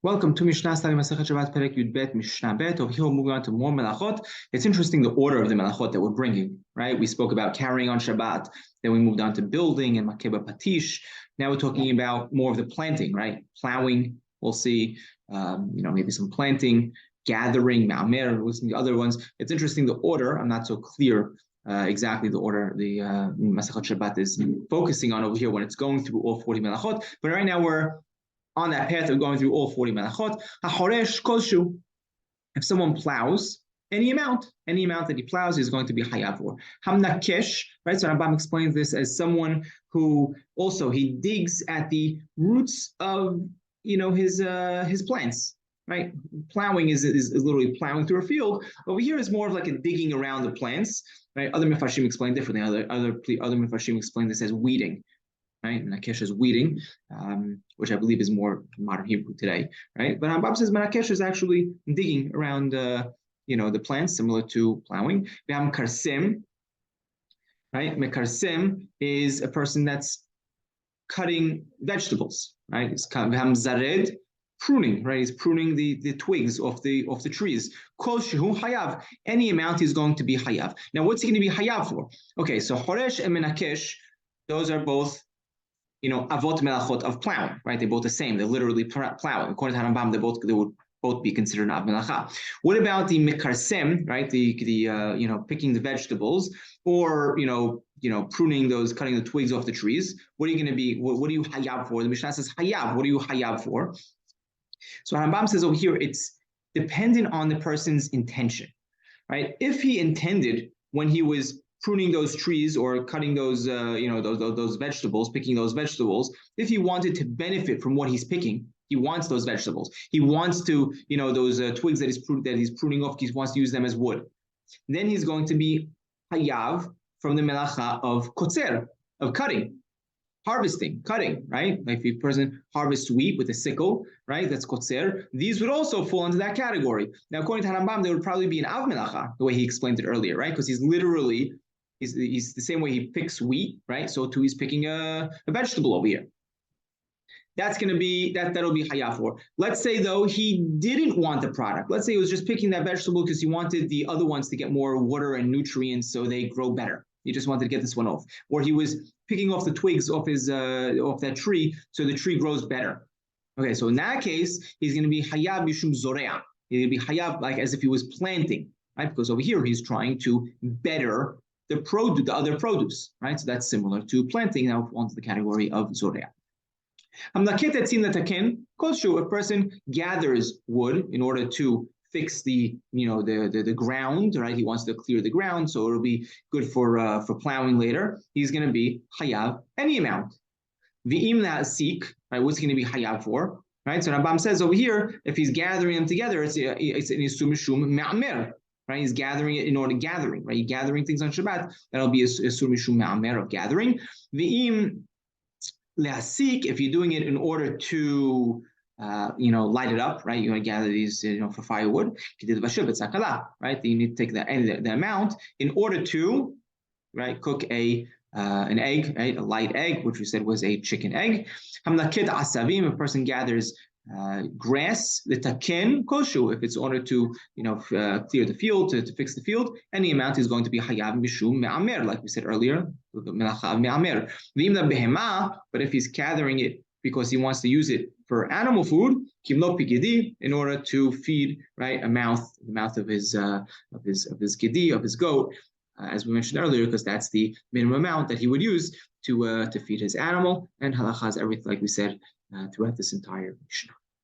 Welcome to Mishna, Salem, Shabbat, Perek Yud Bet, Mishna Bet. Over here, we're moving on to more melachot. It's interesting the order of the melachot that we're bringing, right? We spoke about carrying on Shabbat, then we moved on to building and makeba patish. Now we're talking about more of the planting, right? Plowing, we'll see, maybe some planting, gathering, ma'amer, we'll see the other ones. It's interesting the order. I'm not so clear exactly the order the Masechet Shabbat is focusing on over here when it's going through all 40 melachot. But right now we're on that path of going through all 40 melachot. HaHoresh koshu. If someone plows any amount that he plows is going to be hayav for. Hamnakesh, right? So Rambam explains this as someone who also he digs at the roots of his plants. Right, plowing is literally plowing through a field. Over here is more of like a digging around the plants. Right, other Mefarshim explain differently. Other Mefarshim explain this as weeding. Right, Menakesh is weeding, which I believe is more modern Hebrew today. Right, but Rambam says Menakesh is actually digging around, the plants, similar to plowing. V'ham karsim, right? Mekarsim is a person that's cutting vegetables. Right, it's v'ham zared. Pruning, right? He's pruning the twigs off the trees. Kol shehu hayav. Any amount is going to be hayav. Now, what's he going to be hayav for? Okay, so Horesh and Menakesh, those are both, avot melachot of plowing, right? They're both the same. They're literally plowing. According to Rambam, they would both be considered av melacha. What about the mekarsem, right? The picking the vegetables, or pruning those, cutting the twigs off the trees? What are you going to be? What are you hayav for? The Mishnah says hayav. What are you hayav for? So Rambam says over here, it's dependent on the person's intention, right? If he intended when he was pruning those trees or cutting those, those vegetables, picking those vegetables, if he wanted to benefit from what he's picking, he wants those vegetables. He wants to, those twigs that he's pruning off, he wants to use them as wood. Then he's going to be hayav from the melacha of kotzer, of cutting. Harvesting, cutting, right? Like if a person harvests wheat with a sickle, right? That's kotzer. These would also fall into that category. Now, according to Rambam, there would probably be an av melacha, the way he explained it earlier, right? Because he's the same way he picks wheat, right? So too, he's picking a vegetable over here. That's going to be, that'll be hayav for. Let's say, though, he didn't want the product. Let's say he was just picking that vegetable because he wanted the other ones to get more water and nutrients so they grow better. He just wanted to get this one off. Or he was picking off the twigs off off that tree so the tree grows better. Okay, so in that case, he's going to be hayav yishum zorea. He's going to be hayav like as if he was planting, right? Because over here he's trying to better the other produce, right? So that's similar to planting. Now onto the category of zorea. A person gathers wood in order to fix the ground, right? He wants to clear the ground, so it'll be good for plowing later. He's going to be hayav any amount. V'im la'asik, right? What's he going to be hayav for? Right? So Rambam says over here, if he's gathering them together, it's an isum mishum ma'amer, right? He's gathering it in order gathering, right? He's gathering things on Shabbat. That'll be isum mishum ma'amer of gathering. V'im la'asik, if you're doing it in order to light it up, right? You want to gather these, for firewood. Right? You need to take the amount in order to, right, cook an egg, right? A light egg, which we said was a chicken egg. A person gathers grass, the taken koshu, if it's in order to, clear the field, to fix the field, any amount is going to be hayav mishum me'amer, like we said earlier, melacha me'amer. But if he's gathering it because he wants to use it for animal food, kimlo pigidi, in order to feed, right, the mouth of his gidi, of his goat, as we mentioned earlier, because that's the minimum amount that he would use to feed his animal. And halacha is everything, like we said, throughout this entire Mishnah.